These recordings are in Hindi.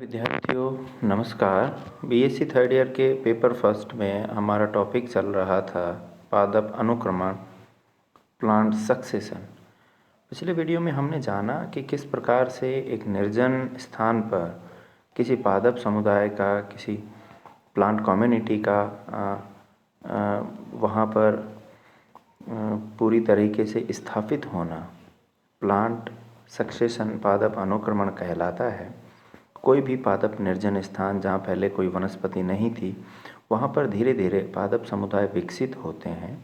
विद्यार्थियों नमस्कार। बीएससी थर्ड ईयर के पेपर फर्स्ट में हमारा टॉपिक चल रहा था पादप अनुक्रमण, प्लांट सक्सेशन। पिछले वीडियो में हमने जाना कि किस प्रकार से एक निर्जन स्थान पर किसी पादप समुदाय का, किसी प्लांट कम्युनिटी का वहाँ पर पूरी तरीके से स्थापित होना प्लांट सक्सेशन, पादप अनुक्रमण कहलाता है। कोई भी पादप निर्जन स्थान जहाँ पहले कोई वनस्पति नहीं थी, वहाँ पर धीरे धीरे पादप समुदाय विकसित होते हैं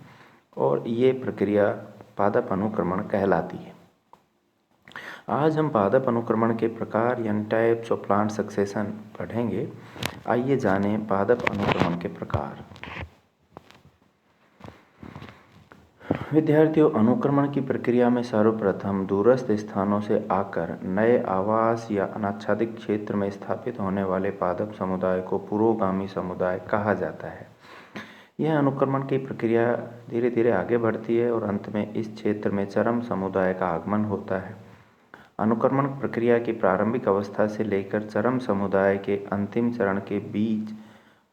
और ये प्रक्रिया पादप अनुक्रमण कहलाती है। आज हम पादप अनुक्रमण के प्रकार यानी टाइप्स ऑफ प्लांट सक्सेशन पढ़ेंगे। आइए जानें पादप अनुक्रमण के प्रकार। विद्यार्थियों, अनुक्रमण की प्रक्रिया में सर्वप्रथम दूरस्थ स्थानों से आकर नए आवास या अनाच्छादित क्षेत्र में स्थापित होने वाले पादप समुदाय को पुरोगामी समुदाय कहा जाता है। यह अनुक्रमण की प्रक्रिया धीरे धीरे आगे बढ़ती है और अंत में इस क्षेत्र में चरम समुदाय का आगमन होता है। अनुक्रमण प्रक्रिया की प्रारंभिक अवस्था से लेकर चरम समुदाय के अंतिम चरण के बीच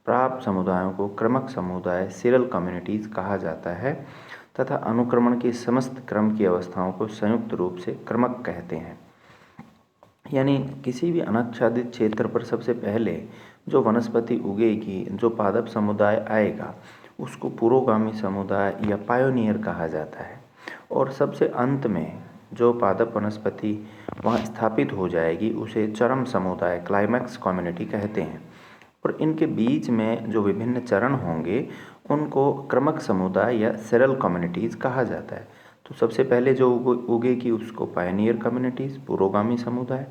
प्राप्त समुदायों को क्रमक समुदाय, सीरियल कम्युनिटीज कहा जाता है तथा अनुक्रमण की समस्त क्रम की अवस्थाओं को संयुक्त रूप से क्रमक कहते हैं। यानी किसी भी अनाच्छादित क्षेत्र पर सबसे पहले जो वनस्पति उगेगी, जो पादप समुदाय आएगा, उसको पुरोगामी समुदाय या पायोनियर कहा जाता है। और सबसे अंत में जो पादप वनस्पति वहाँ स्थापित हो जाएगी उसे चरम समुदाय, क्लाइमैक्स कम्युनिटी कहते हैं। और इनके बीच में जो विभिन्न चरण होंगे उनको क्रमक समुदाय या सीरियल कम्युनिटीज़ कहा जाता है। तो सबसे पहले जो उगेगी उसको पायनियर कम्युनिटीज़, पुरोगामी समुदाय,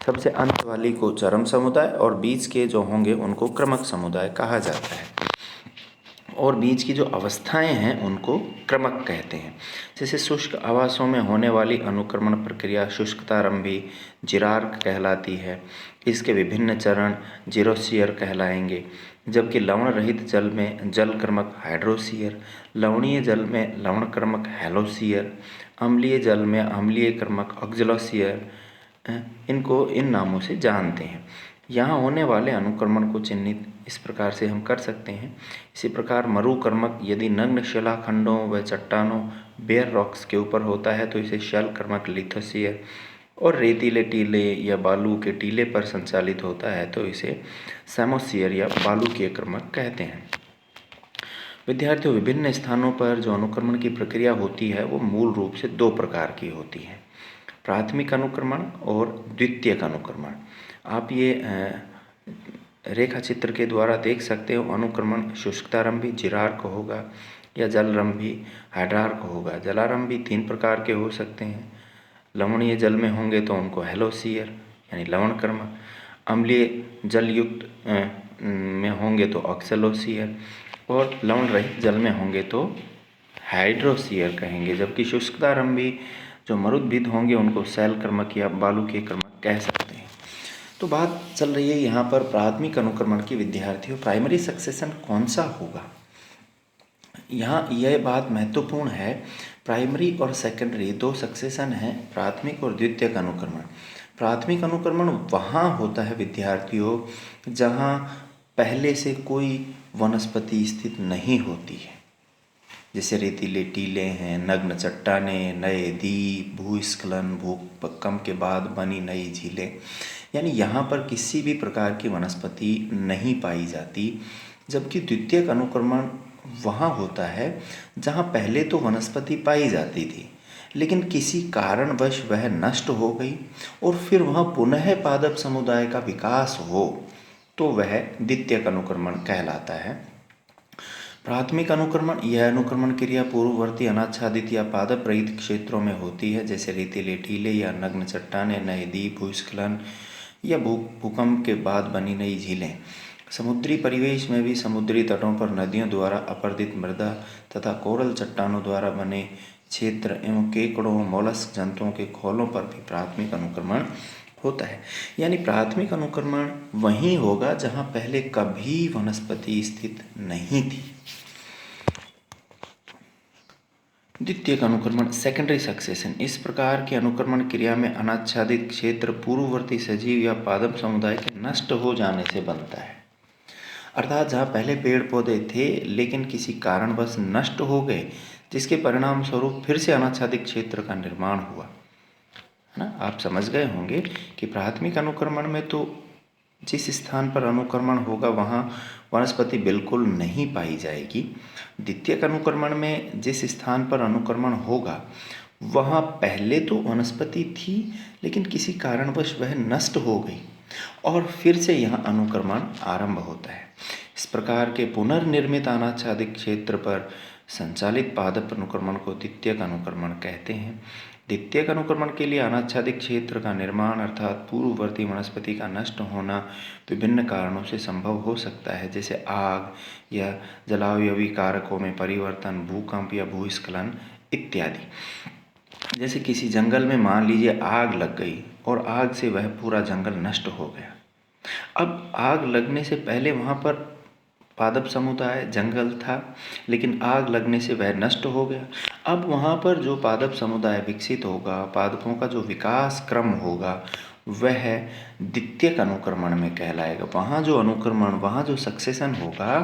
सबसे अंत वाली को चरम समुदाय और बीच के जो होंगे उनको क्रमक समुदाय कहा जाता है। और बीच की जो अवस्थाएं हैं उनको क्रमक कहते हैं। जैसे शुष्क आवासों में होने वाली अनुक्रमण प्रक्रिया शुष्कतारंभी जिरार्क कहलाती है। इसके विभिन्न चरण जीरोसियर कहलाएंगे। जबकि लवण रहित जल में जल क्रमक हाइड्रोसियर, लवणीय जल में लवण क्रमक हेलोसियर, अम्लीय जल में अम्लीय क्रमक ऑक्जेलोसियर, इनको इन नामों से जानते हैं। यहाँ होने वाले अनुक्रमण को चिन्हित इस प्रकार से हम कर सकते हैं। इसी प्रकार मरुकर्मक यदि नग्न शिलाखंडों व चट्टानों, बेयर रॉक्स के ऊपर होता है तो इसे शैल कर्मक लिथोसियर, और रेतीले टीले या बालू के टीले पर संचालित होता है तो इसे सैमोसियर या बालू के कर्मक कहते हैं। विद्यार्थियों, विभिन्न स्थानों पर जो अनुक्रमण की प्रक्रिया होती है वो मूल रूप से दो प्रकार की होती है, प्राथमिक अनुक्रमण और द्वितीयक अनुक्रमण। आप ये रेखा चित्र के द्वारा देख सकते हो। अनुक्रमण शुष्कतारंभी जिरार्क होगा या जलरंभी हाइड्रार्क होगा। जलारंभी तीन प्रकार के हो सकते हैं। लवणीय जल में होंगे तो उनको हेलोसियर यानी लवण कर्मक, अम्लीय जल युक्त में होंगे तो ऑक्सेलोसियर, और लवण रहित जल में होंगे तो हाइड्रोसियर कहेंगे। जबकि शुष्कतारंभी जो मरुद्भिद होंगे उनको शैल कर्मक या बालू के कर्मक कह सकते हैं। तो बात चल रही है यहाँ पर प्राथमिक अनुक्रमण की। विद्यार्थियों, प्राइमरी सक्सेशन कौन सा होगा? यहाँ यह बात महत्वपूर्ण है। प्राइमरी और सेकेंडरी दो सक्सेशन हैं, प्राथमिक और द्वितीयक अनुक्रमण। प्राथमिक अनुक्रमण वहाँ होता है विद्यार्थियों जहाँ पहले से कोई वनस्पति स्थित नहीं होती है। जैसे रेतीले टीले हैं, नग्न चट्टानें, नए द्वीप, भूस्खलन, भूकंप के बाद बनी नई झीलें, यानी यहाँ पर किसी भी प्रकार की वनस्पति नहीं पाई जाती। जबकि द्वितीयक अनुक्रमण वहाँ होता है जहाँ पहले तो वनस्पति पाई जाती थी लेकिन किसी कारणवश वह नष्ट हो गई और फिर वहाँ पुनः पादप समुदाय का विकास हो तो वह द्वितीयक अनुक्रमण कहलाता है। प्राथमिक अनुक्रमण, यह अनुक्रमण क्रिया पूर्ववर्ती अनाच्छादित या पादप रहित क्षेत्रों में होती है, जैसे रेतीले टीले या नग्न चट्टानें, नए द्वीप, भूस्खलन या भूकंप के बाद बनी नई झीलें। समुद्री परिवेश में भी समुद्री तटों पर नदियों द्वारा अपर्दित मृदा तथा कोरल चट्टानों द्वारा बने क्षेत्र एवं केकड़ों, मोलस्क जंतुओं के खोलों पर भी प्राथमिक अनुक्रमण होता है। यानी प्राथमिक अनुक्रमण वहीं होगा जहाँ पहले कभी वनस्पति स्थित नहीं थी। द्वितीयक अनुक्रमण सेकेंडरी सक्सेशन। इस प्रकार के अनुक्रमण क्रिया में अनाच्छादित क्षेत्र पूर्ववर्ती सजीव या पादप समुदाय के नष्ट हो जाने से बनता है। अर्थात जहाँ पहले पेड़ पौधे थे लेकिन किसी कारणवश नष्ट हो गए, जिसके परिणाम स्वरूप फिर से अनाच्छादित क्षेत्र का निर्माण हुआ, है ना। आप समझ गए होंगे कि प्राथमिक अनुक्रमण में तो जिस स्थान पर अनुक्रमण होगा वहाँ वनस्पति बिल्कुल नहीं पाई जाएगी। द्वितीयक अनुक्रमण में जिस स्थान पर अनुक्रमण होगा वहाँ पहले तो वनस्पति थी लेकिन किसी कारणवश वह नष्ट हो गई और फिर से यहाँ अनुक्रमण आरंभ होता है। इस प्रकार के पुनर्निर्मित अनाच्छादित क्षेत्र पर संचालित पादप अनुक्रमण को द्वितीयक अनुक्रमण कहते हैं। द्वितीयक अनुक्रमण के लिए अनाच्छादित क्षेत्र का निर्माण अर्थात पूर्ववर्ती वनस्पति का नष्ट होना विभिन्न कारणों से संभव हो सकता है, जैसे आग या जलावयवी कारकों में परिवर्तन, भूकंप या भूस्खलन इत्यादि। जैसे किसी जंगल में मान लीजिए आग लग गई और आग से वह पूरा जंगल नष्ट हो गया। अब आग लगने से पहले वहाँ पर पादप समुदाय जंगल था लेकिन आग लगने से वह नष्ट हो गया। अब वहाँ पर जो पादप समुदाय विकसित होगा, पादपों का जो विकास क्रम होगा वह द्वितीयक अनुक्रमण में कहलाएगा। वहाँ जो अनुक्रमण, वहाँ जो सक्सेशन होगा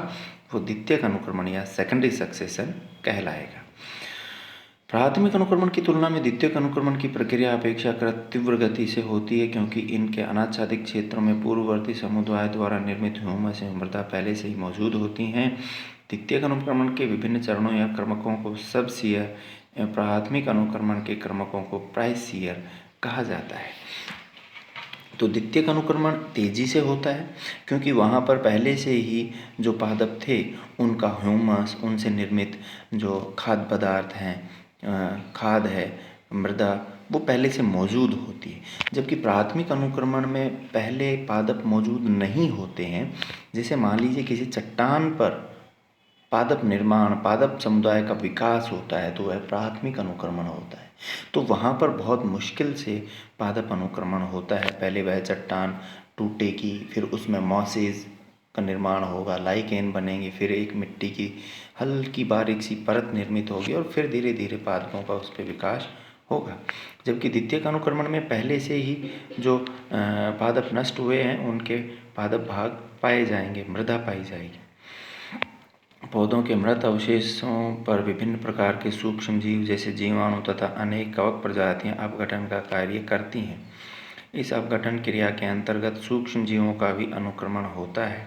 वो द्वितीयक अनुक्रमण या सेकेंडरी सक्सेशन कहलाएगा। प्राथमिक अनुक्रमण की तुलना में द्वितीयक अनुक्रमण की प्रक्रिया अपेक्षाकृत तीव्र गति से होती है, क्योंकि इनके अनाच्छादित क्षेत्रों में पूर्ववर्ती समुदाय द्वारा निर्मित ह्यूमस एवं मृदा पहले से ही मौजूद होती हैं। द्वितीयक अनुक्रमण के विभिन्न चरणों या क्रमकों को सब सीयर एवं प्राथमिक अनुक्रमण के क्रमकों को प्राइसीयर कहा जाता है। तो द्वितीयक अनुक्रमण तेजी से होता है क्योंकि वहाँ पर पहले से ही जो पादप थे उनका ह्यूमस, उनसे निर्मित जो खाद्य पदार्थ हैं, खाद है, मृदा, वो पहले से मौजूद होती है। जबकि प्राथमिक अनुक्रमण में पहले पादप मौजूद नहीं होते हैं। जैसे मान लीजिए किसी चट्टान पर पादप निर्माण, पादप समुदाय का विकास होता है तो वह प्राथमिक अनुक्रमण होता है। तो वहाँ पर बहुत मुश्किल से पादप अनुक्रमण होता है। पहले वह चट्टान टूटेगी, फिर उसमें मॉसेस का निर्माण होगा, लाइकेन बनेंगे, फिर एक मिट्टी की हल्की बारीक सी परत निर्मित होगी और फिर धीरे धीरे पादपों का उस पर विकास होगा। जबकि द्वितीयक अनुक्रमण में पहले से ही जो पादप नष्ट हुए हैं उनके पादप भाग पाए जाएंगे, मृदा पाई जाएगी। पौधों के मृत अवशेषों पर विभिन्न प्रकार के सूक्ष्म जीव जैसे जीवाणु तथा अनेक कवक प्रजातियां अपघटन का कार्य करती हैं। इस अपघटन क्रिया के अंतर्गत सूक्ष्म जीवों का भी अनुक्रमण होता है।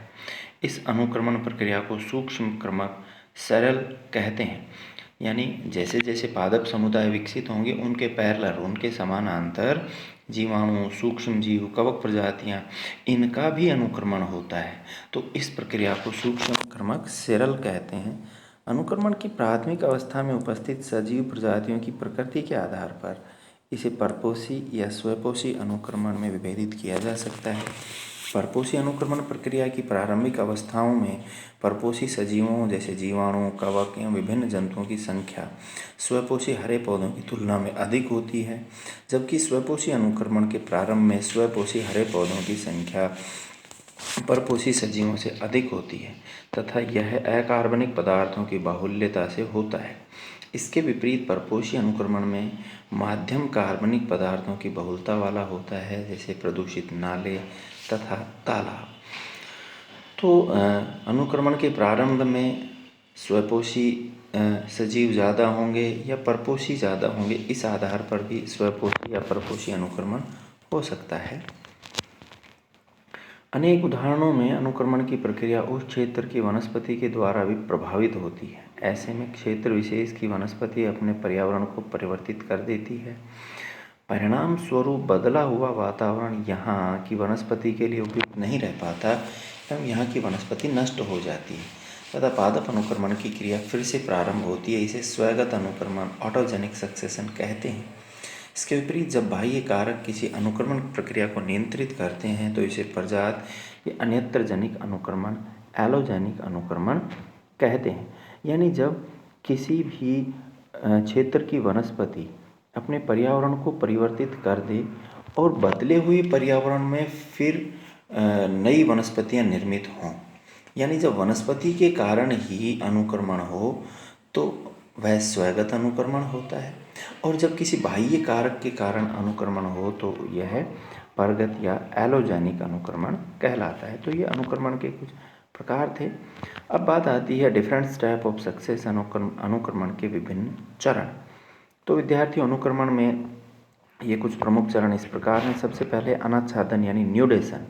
इस अनुक्रमण प्रक्रिया को सूक्ष्म क्रमक सरल कहते हैं। यानी जैसे जैसे पादप समुदाय विकसित होंगे उनके पैरेलल, उनके समानांतर जीवाणु, सूक्ष्म जीव, कवक प्रजातियां, इनका भी अनुक्रमण होता है। तो इस प्रक्रिया को सूक्ष्म क्रमक सरल कहते हैं। अनुक्रमण की प्राथमिक अवस्था में उपस्थित सजीव प्रजातियों की प्रकृति के आधार पर इसे परपोषी या स्वपोषी अनुक्रमण में विभेदित किया जा सकता है। परपोषी अनुक्रमण प्रक्रिया की प्रारंभिक अवस्थाओं में परपोषी सजीवों जैसे जीवाणु, कवक एवं विभिन्न जंतुओं की संख्या स्वपोषी हरे पौधों की तुलना में अधिक होती है, जबकि स्वपोषी अनुक्रमण के प्रारंभ में स्वपोषी हरे पौधों की संख्या परपोषी सजीवों से अधिक होती है तथा यह अकार्बनिक पदार्थों की बाहुल्यता से होता है। इसके विपरीत परपोषी अनुक्रमण में माध्यम कार्बनिक पदार्थों की बहुलता वाला होता है, जैसे प्रदूषित नाले तथा तालाब। तो अनुक्रमण के प्रारंभ में स्वपोषी सजीव ज़्यादा होंगे या परपोषी ज़्यादा होंगे, इस आधार पर भी स्वपोषी या परपोषी अनुक्रमण हो सकता है। अनेक उदाहरणों में अनुक्रमण की प्रक्रिया उस क्षेत्र की वनस्पति के द्वारा भी प्रभावित होती है। ऐसे में क्षेत्र विशेष की वनस्पति अपने पर्यावरण को परिवर्तित कर देती है। परिणाम स्वरूप बदला हुआ वातावरण यहाँ की वनस्पति के लिए उपयुक्त नहीं रह पाता एवं यहाँ की वनस्पति नष्ट हो जाती है तथा पादप अनुक्रमण की क्रिया फिर से प्रारंभ होती है। इसे स्वैगत अनुक्रमण, ऑटोजेनिक सक्सेशन कहते हैं। इसके विपरीत जब बाह्य कारक किसी अनुक्रमण प्रक्रिया को नियंत्रित करते हैं तो इसे प्रजात या अन्यत्र जनिक अनुक्रमण, एलोजेनिक अनुक्रमण कहते हैं। यानी जब किसी भी क्षेत्र की वनस्पति अपने पर्यावरण को परिवर्तित कर दे और बदले हुए पर्यावरण में फिर नई वनस्पतियां निर्मित हों। यानी जब वनस्पति के कारण ही अनुक्रमण हो तो वह स्वैगत अनुक्रमण होता है। और जब किसी बाह्य कारक के कारण अनुक्रमण हो तो यह परगत या एलोजेनिक अनुक्रमण कहलाता है। तो ये अनुक्रमण के कुछ प्रकार थे। अब बात आती है डिफरेंट टाइप ऑफ सक्सेस अनुक्रमण के विभिन्न चरण। तो विद्यार्थी अनुक्रमण में ये कुछ प्रमुख चरण इस प्रकार हैं। सबसे पहले अनाच्छादन यानी न्यूडेशन,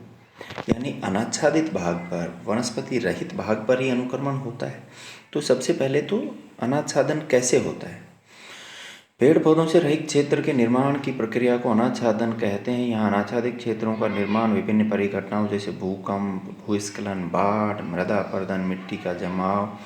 यानी अनाच्छादित भाग पर, वनस्पति रहित भाग पर ही अनुक्रमण होता है। तो सबसे पहले तो अनाच्छादन कैसे होता है? पेड़ पौधों से रहित क्षेत्र के निर्माण की प्रक्रिया को अनाच्छादन कहते हैं। यहाँ अनाच्छादित क्षेत्रों का निर्माण विभिन्न परिघटनाओं जैसे भूकंप, भूस्खलन, बाढ़, मृदा अपरदन, मिट्टी का जमाव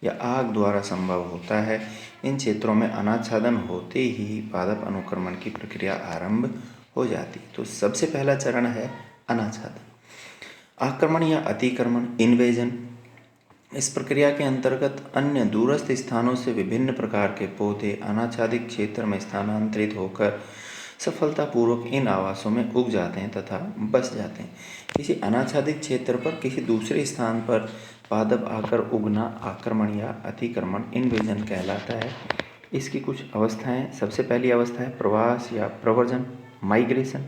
या आग द्वारा संभव होता है। इन क्षेत्रों में अनाच्छादन होते ही पादप अनुक्रमण की प्रक्रिया आरंभ हो जाती है। तो सबसे पहला चरण है अनाच्छादन। आक्रमण या अतिक्रमण, इन्वेजन। इस प्रक्रिया के अंतर्गत अन्य दूरस्थ स्थानों से विभिन्न प्रकार के पौधे अनाच्छादित क्षेत्र में स्थानांतरित होकर सफलतापूर्वक इन आवासों में उग जाते हैं तथा बस जाते हैं। किसी अनाच्छादित क्षेत्र पर किसी दूसरे स्थान पर पादप आकर उगना आक्रमण या अतिक्रमण, इन्वेजन कहलाता है। इसकी कुछ अवस्थाएं। सबसे पहली अवस्था है प्रवास या प्रव्रजन, माइग्रेशन।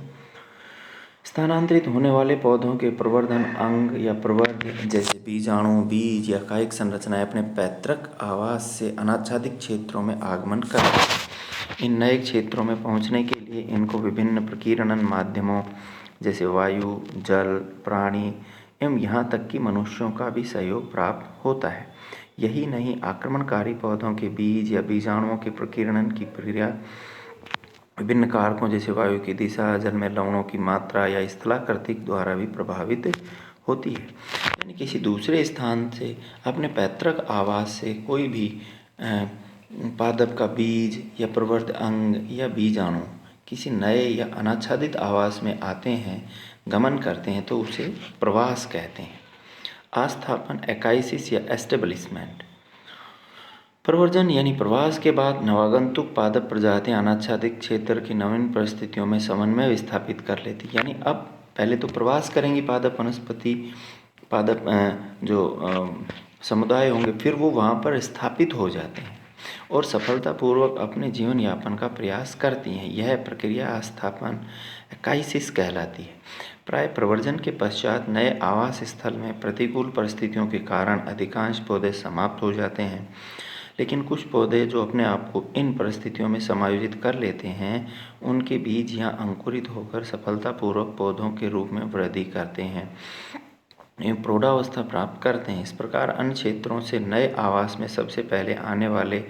स्थानांतरित होने वाले पौधों के प्रवर्धन अंग या प्रवर्ग जैसे बीजाणु, बीज या कायिक संरचनाएं अपने पैतृक आवास से अनाच्छादित क्षेत्रों में आगमन करते हैं। इन नए क्षेत्रों में पहुंचने के लिए इनको विभिन्न प्रकीर्णन माध्यमों जैसे वायु, जल, प्राणी एवं यहाँ तक कि मनुष्यों का भी सहयोग प्राप्त होता है। यही नहीं, आक्रमणकारी पौधों के बीज या बीजाणुओं के प्रकीर्णन की प्रक्रिया विभिन्न कारकों जैसे वायु की दिशा, जल में लवणों की मात्रा या स्थलाकृतिक द्वारा भी प्रभावित होती है। यानी किसी दूसरे स्थान से अपने पैतृक आवास से कोई भी पादप का बीज या प्रवर्ध अंग या बीजाणु किसी नए या अनाच्छादित आवास में आते हैं, गमन करते हैं, तो उसे प्रवास कहते हैं। आस्थापन, एकाइसिस या एस्टेब्लिशमेंट। प्रवर्जन यानी प्रवास के बाद नवागंतुक पादप प्रजातियां अनाच्छादित क्षेत्र की नवीन परिस्थितियों में समन्वय स्थापित कर लेती। यानी अब पहले तो प्रवास करेंगी पादप वनस्पति, पादप जो समुदाय होंगे, फिर वो वहाँ पर स्थापित हो जाते हैं और सफलतापूर्वक अपने जीवन यापन का प्रयास करती हैं। यह प्रक्रिया आस्थापन, एकाइसिस कहलाती है। प्राय प्रवर्जन के पश्चात नए आवास स्थल में प्रतिकूल परिस्थितियों के कारण अधिकांश पौधे समाप्त हो जाते हैं, लेकिन कुछ पौधे जो अपने आप को इन परिस्थितियों में समायोजित कर लेते हैं, उनके बीज यहाँ अंकुरित होकर सफलतापूर्वक पौधों के रूप में वृद्धि करते हैं, प्रौढ़ावस्था प्राप्त करते हैं। इस प्रकार अन्य क्षेत्रों से नए आवास में सबसे पहले आने वाले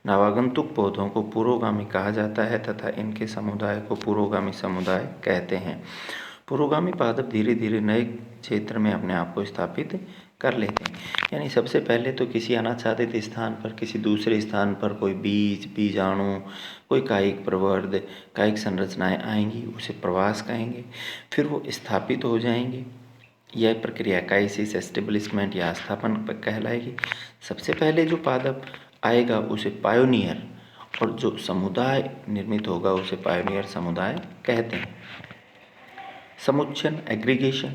नवागंतुक पौधों को पुरोगामी कहा जाता है तथा इनके समुदाय को पुरोगामी समुदाय कहते हैं। पुरोगामी पादप धीरे धीरे नए क्षेत्र में अपने आप को स्थापित कर लेते हैं। यानी सबसे पहले तो किसी अनाच्छादित स्थान पर, किसी दूसरे स्थान पर कोई बीज, बीजाणु, कोई कायिक प्रवर्ध, कायिक संरचनाएं आएंगी, उसे प्रवास कहेंगे। फिर वो स्थापित हो जाएंगे। यह प्रक्रिया एकाइसिस, एस्टेब्लिशमेंट या स्थापन कहलाएगी। सबसे पहले जो पादप आएगा उसे पायोनियर, और जो समुदाय निर्मित होगा उसे पायोनियर समुदाय कहते हैं। समुच्चयन, एग्रीगेशन।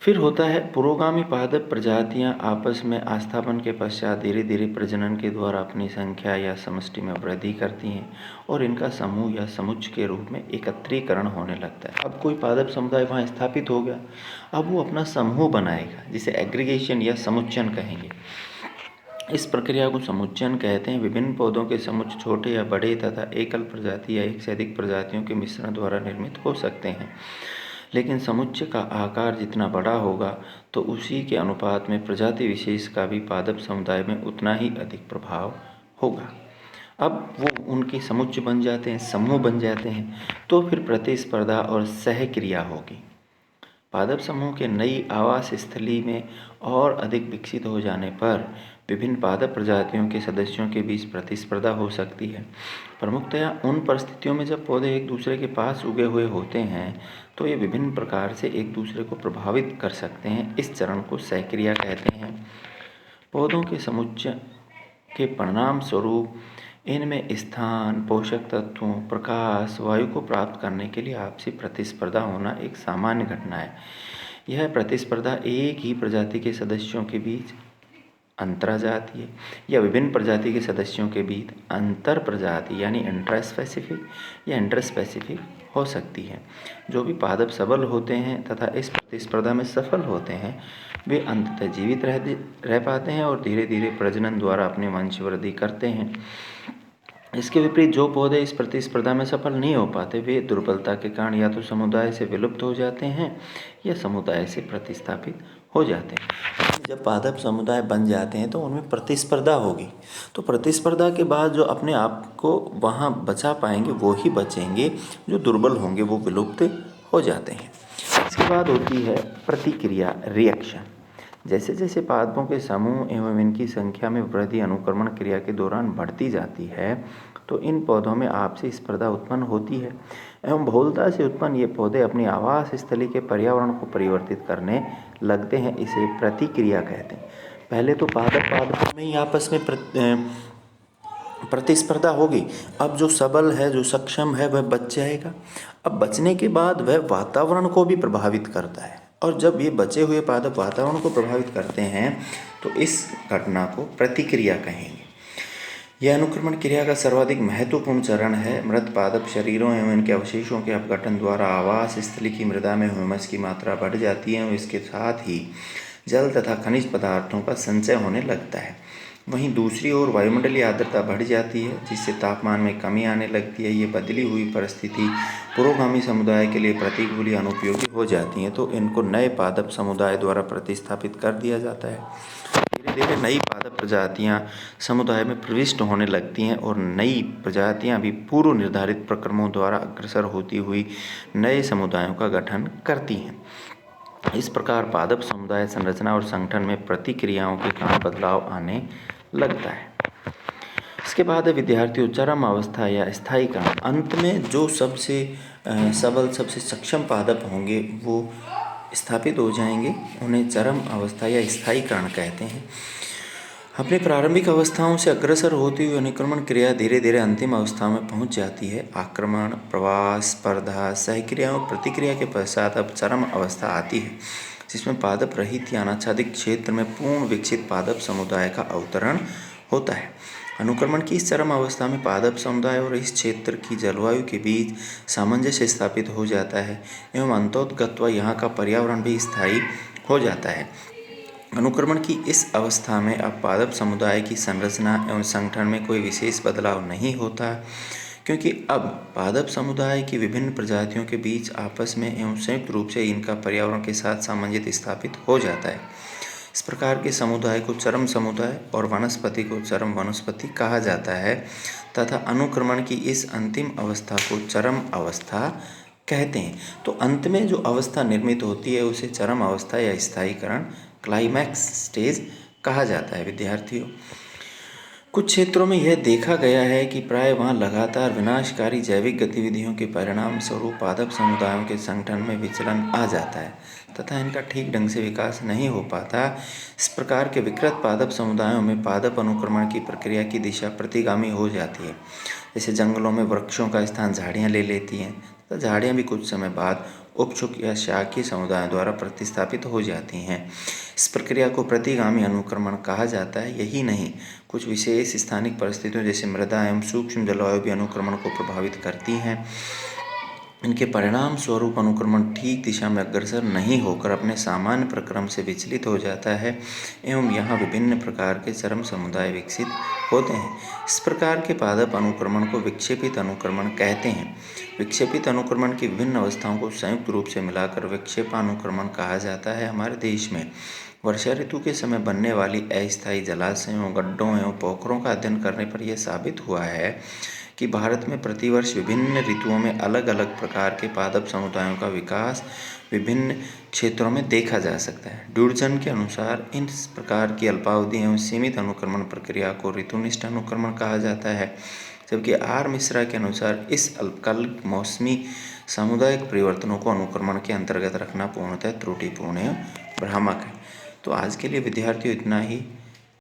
फिर होता है पुरोगामी पादप प्रजातियां आपस में आस्थापन के पश्चात धीरे धीरे प्रजनन के द्वारा अपनी संख्या या समष्टि में वृद्धि करती हैं और इनका समूह या समुच्चय के रूप में एकत्रीकरण होने लगता है। अब कोई पादप समुदाय वहाँ स्थापित हो गया, अब वो अपना समूह बनाएगा, जिसे एग्रीगेशन या समुच्चयन कहेंगे। इस प्रक्रिया को समुच्चयन कहते हैं। विभिन्न पौधों के समुच्चय छोटे या बड़े तथा एकल प्रजाति या एक से अधिक प्रजातियों के मिश्रण द्वारा निर्मित हो सकते हैं, लेकिन समुच्चय का आकार जितना बड़ा होगा तो उसी के अनुपात में प्रजाति विशेष का भी पादप समुदाय में उतना ही अधिक प्रभाव होगा। अब वो उनके समुच्चय बन जाते हैं, समूह बन जाते हैं, तो फिर प्रतिस्पर्धा और सहक्रिया होगी। पादप समूह के नई आवास स्थली में और अधिक विकसित हो जाने पर विभिन्न पादप प्रजातियों के सदस्यों के बीच प्रतिस्पर्धा हो सकती है। प्रमुखतया उन परिस्थितियों में जब पौधे एक दूसरे के पास उगे हुए होते हैं तो ये विभिन्न प्रकार से एक दूसरे को प्रभावित कर सकते हैं। इस चरण को सहक्रिया कहते हैं। पौधों के समुच्चय के परिणाम स्वरूप इनमें स्थान, पोषक तत्वों, प्रकाश, वायु को प्राप्त करने के लिए आपसी प्रतिस्पर्धा होना एक सामान्य घटना है। यह प्रतिस्पर्धा एक ही प्रजाति के सदस्यों के बीच अंतरजातीय या विभिन्न प्रजाति के सदस्यों के बीच अंतर प्रजाति यानी इंट्रास्पेसिफिक या इंटरस्पेसिफिक हो सकती है। जो भी पादप सबल होते हैं तथा इस प्रतिस्पर्धा में सफल होते हैं वे अंततः जीवित रह पाते हैं और धीरे धीरे प्रजनन द्वारा अपनी वंशवृद्धि करते हैं। इसके विपरीत जो पौधे इस प्रतिस्पर्धा में सफल नहीं हो पाते वे दुर्बलता के कारण या तो समुदाय से विलुप्त हो जाते हैं या समुदाय से प्रतिस्थापित हो जाते हैं। जब पादप समुदाय बन जाते हैं तो उनमें प्रतिस्पर्धा होगी, तो प्रतिस्पर्धा के बाद जो अपने आप को वहाँ बचा पाएंगे वो ही बचेंगे, जो दुर्बल होंगे वो विलुप्त हो जाते हैं। इसके बाद होती है प्रतिक्रिया, रिएक्शन। जैसे जैसे पादपों के समूह एवं इनकी संख्या में वृद्धि अनुक्रमण क्रिया के दौरान बढ़ती जाती है तो इन पौधों में आपसी स्पर्धा उत्पन्न होती है एवं बहुलता से उत्पन्न ये पौधे अपनी आवास स्थली के पर्यावरण को परिवर्तित करने लगते हैं। इसे प्रतिक्रिया कहते हैं। पहले तो पादपों में ही आपस में प्रतिस्पर्धा होगी। अब जो सबल है, जो सक्षम है, वह बच जाएगा। अब बचने के बाद वह वातावरण को भी प्रभावित करता है और जब ये बचे हुए पादप वातावरण को प्रभावित करते हैं तो इस घटना को प्रतिक्रिया कहेंगे। यह अनुक्रमण क्रिया का सर्वाधिक महत्वपूर्ण चरण है। मृत पादप शरीरों एवं इनके अवशेषों के अपघटन द्वारा आवास स्थली की मृदा में ह्यूमस की मात्रा बढ़ जाती है और इसके साथ ही जल तथा खनिज पदार्थों का संचय होने लगता है। वहीं दूसरी ओर वायुमंडलीय आर्द्रता बढ़ जाती है जिससे तापमान में कमी आने लगती है। ये बदली हुई परिस्थिति पुरोगामी समुदाय के लिए प्रतिकूल या अनुपयोगी हो जाती हैं तो इनको नए पादप समुदाय द्वारा प्रतिस्थापित कर दिया जाता है। धीरे धीरे नई पादप प्रजातियां समुदाय में प्रविष्ट होने लगती हैं और नई प्रजातियां भी पूर्व निर्धारित प्रक्रमों द्वारा अग्रसर होती हुई नए समुदायों का गठन करती हैं। इस प्रकार पादप समुदाय संरचना और संगठन में प्रतिक्रियाओं के कारण बदलाव आने लगता है। इसके बाद विद्यार्थियों चरम अवस्था या स्थायीकरण। अंत में जो सबसे सबल, सबसे सक्षम पादप होंगे वो स्थापित हो जाएंगे, उन्हें चरम अवस्था या स्थायीकरण कहते हैं। अपनी प्रारंभिक अवस्थाओं से अग्रसर होती हुई अनुक्रमण क्रिया धीरे धीरे अंतिम अवस्थाओं में पहुंच जाती है। आक्रमण, प्रवास, स्पर्धा, सहक्रिया और प्रतिक्रिया के पश्चात अब चरम अवस्था आती है जिसमें पादप रहित या अनाच्छादित क्षेत्र में पूर्ण विकसित पादप समुदाय का अवतरण होता है। अनुक्रमण की इस चरम अवस्था में पादप समुदाय और इस क्षेत्र की जलवायु के बीच सामंजस्य स्थापित हो जाता है एवं अंतोतगत्वा यहाँ का पर्यावरण भी स्थायी हो जाता है। अनुक्रमण की इस अवस्था में अब पादप समुदाय की संरचना एवं संगठन में कोई विशेष बदलाव नहीं होता क्योंकि अब पादप समुदाय की विभिन्न प्रजातियों के बीच आपस में एवं संयुक्त रूप से इनका पर्यावरण के साथ सामंजस्य स्थापित हो जाता है। इस प्रकार के समुदाय को चरम समुदाय और वनस्पति को चरम वनस्पति कहा जाता है तथा अनुक्रमण की इस अंतिम अवस्था को चरम अवस्था कहते हैं। तो अंत में जो अवस्था निर्मित होती है उसे चरम अवस्था या स्थायीकरण, क्लाइमैक्स स्टेज कहा जाता है। विद्यार्थियों, कुछ क्षेत्रों में यह देखा गया है कि प्राय वहाँ लगातार विनाशकारी जैविक गतिविधियों के परिणाम स्वरूप पादप समुदायों के संगठन में विचलन आ जाता है तथा इनका ठीक ढंग से विकास नहीं हो पाता। इस प्रकार के विकृत पादप समुदायों में पादप अनुक्रमण की प्रक्रिया की दिशा प्रतिगामी हो जाती है। जैसे जंगलों में वृक्षों का स्थान झाड़ियाँ ले लेती हैं तो झाड़ियाँ भी कुछ समय बाद उपक्षुक या शाकीय समुदायों द्वारा प्रतिस्थापित हो जाती हैं। इस प्रक्रिया को प्रतिगामी अनुक्रमण कहा जाता है। यही नहीं, कुछ विशेष स्थानिक परिस्थितियों जैसे मृदा एवं सूक्ष्म जलवायु भी अनुक्रमण को प्रभावित करती हैं। इनके परिणाम स्वरूप अनुक्रमण ठीक दिशा में अग्रसर नहीं होकर अपने सामान्य प्रक्रम से विचलित हो जाता है एवं यहाँ विभिन्न प्रकार के चरम समुदाय विकसित होते हैं। इस प्रकार के पादप अनुक्रमण को विक्षेपित अनुक्रमण कहते हैं। विक्षेपित अनुक्रमण की विभिन्न अवस्थाओं को संयुक्त रूप से मिलाकर विक्षेपानुक्रमण कहा जाता है। हमारे देश में वर्षा ऋतु के समय बनने वाली अस्थायी जलाशयों, गड्ढों एवं पोखरों का अध्ययन करने पर यह साबित हुआ है कि भारत में प्रतिवर्ष विभिन्न ऋतुओं में अलग अलग प्रकार के पादप समुदायों का विकास विभिन्न क्षेत्रों में देखा जा सकता है। ड्यूडजन के अनुसार इन प्रकार की अल्पावधि एवं सीमित अनुक्रमण प्रक्रिया को ऋतुनिष्ठ अनुक्रमण कहा जाता है, जबकि आर मिश्रा के अनुसार इस अल्पकालिक मौसमी सामुदायिक परिवर्तनों को अनुक्रमण के अंतर्गत रखना पूर्णतः त्रुटिपूर्ण एवं भ्रामक है। तो आज के लिए विद्यार्थियों इतना ही।